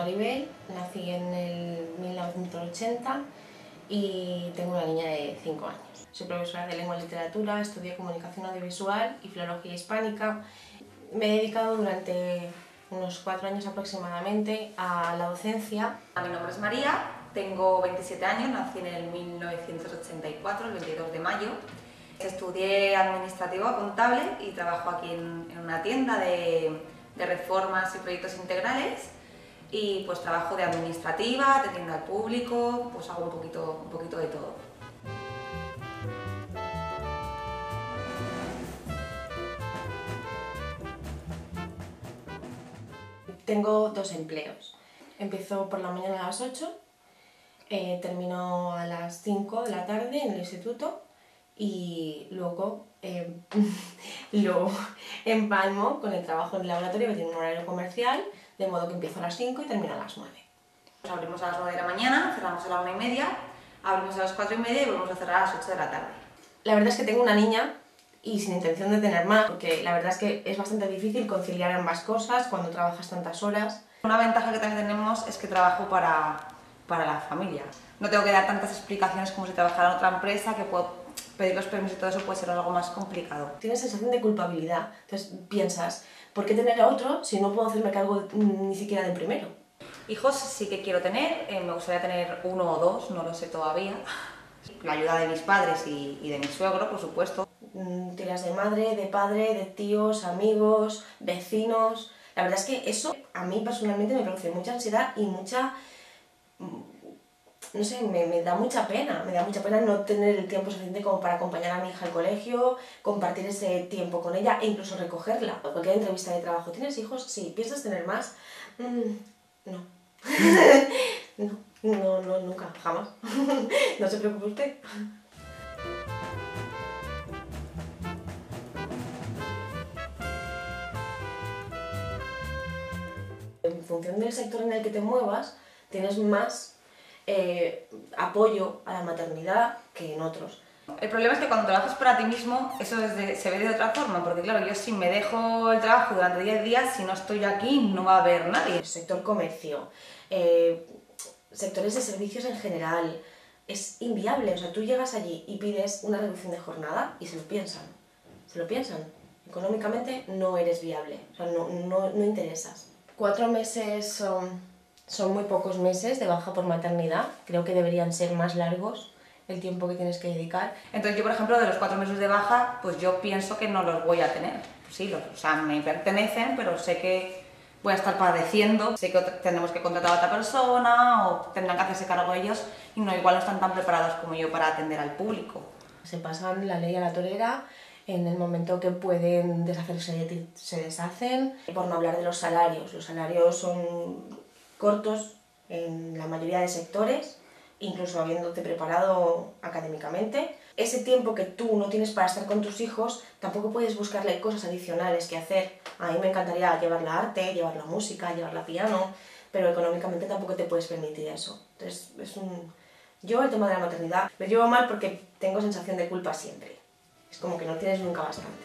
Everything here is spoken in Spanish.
Maribel, nací en el 1980 y tengo una niña de 5 años. Soy profesora de lengua y literatura, estudié comunicación audiovisual y filología hispánica. Me he dedicado durante unos 4 años aproximadamente a la docencia. Mi nombre es María, tengo 27 años, nací en el 1984, el 22 de mayo. Estudié administrativa contable y trabajo aquí en una tienda de reformas y proyectos integrales y pues trabajo de administrativa, atendiendo al público, pues hago un poquito de todo. Tengo 2 empleos. Empiezo por la mañana a las 8, termino a las 5 de la tarde en el instituto y luego lo empalmo con el trabajo en el laboratorio, que tiene un horario comercial, de modo que empiezo a las 5 y termino a las 9. Abrimos a las 9 de la mañana, cerramos a la 1:30, abrimos a las 4:30 y volvemos a cerrar a las 8 de la tarde. La verdad es que tengo una niña y sin intención de tener más, porque la verdad es que es bastante difícil conciliar ambas cosas cuando trabajas tantas horas. Una ventaja que también tenemos es que trabajo para la familia. No tengo que dar tantas explicaciones como si trabajara en otra empresa, que puedo pedir los permisos y todo eso puede ser algo más complicado. Tienes sensación de culpabilidad, entonces piensas, ¿por qué tener a otro si no puedo hacerme cargo ni siquiera del primero? Hijos sí que quiero tener, me gustaría tener 1 o 2, no lo sé todavía. La ayuda de mis padres y de mi suegro, por supuesto. Tiras de madre, de padre, de tíos, amigos, vecinos. La verdad es que eso a mí personalmente me produce mucha ansiedad y mucha... no sé, me da mucha pena. Me da mucha pena no tener el tiempo suficiente como para acompañar a mi hija al colegio, compartir ese tiempo con ella e incluso recogerla. Cualquier entrevista de trabajo, ¿tienes hijos? Sí. ¿Piensas tener más? No. No, nunca, jamás. No se preocupe usted. En función del sector en el que te muevas, tienes más apoyo a la maternidad que en otros. El problema es que cuando trabajas para ti mismo, eso se ve de otra forma, porque claro, yo si me dejo el trabajo durante 10 días, si no estoy aquí, no va a haber nadie. El sector comercio, sectores de servicios en general, es inviable. O sea, tú llegas allí y pides una reducción de jornada y se lo piensan. Se lo piensan. Económicamente no eres viable, o sea, no interesas. 4 meses son muy pocos meses de baja por maternidad. Creo que deberían ser más largos el tiempo que tienes que dedicar. Entonces yo, por ejemplo, de los 4 meses de baja, pues yo pienso que no los voy a tener. Pues sí, o sea, me pertenecen, pero sé que voy a estar padeciendo, sé que tendremos que contratar a otra persona o tendrán que hacerse cargo ellos y no, igual no están tan preparados como yo para atender al público. Se pasan la ley a la torera. En el momento que pueden deshacerse, se deshacen. Por no hablar de los salarios son cortos en la mayoría de sectores, incluso habiéndote preparado académicamente. Ese tiempo que tú no tienes para estar con tus hijos, tampoco puedes buscarle cosas adicionales que hacer. A mí me encantaría llevarla a arte, llevarla a música, llevarla a piano, pero económicamente tampoco te puedes permitir eso. Entonces, yo el tema de la maternidad lo llevo mal porque tengo sensación de culpa siempre. Es como que no tienes nunca bastante.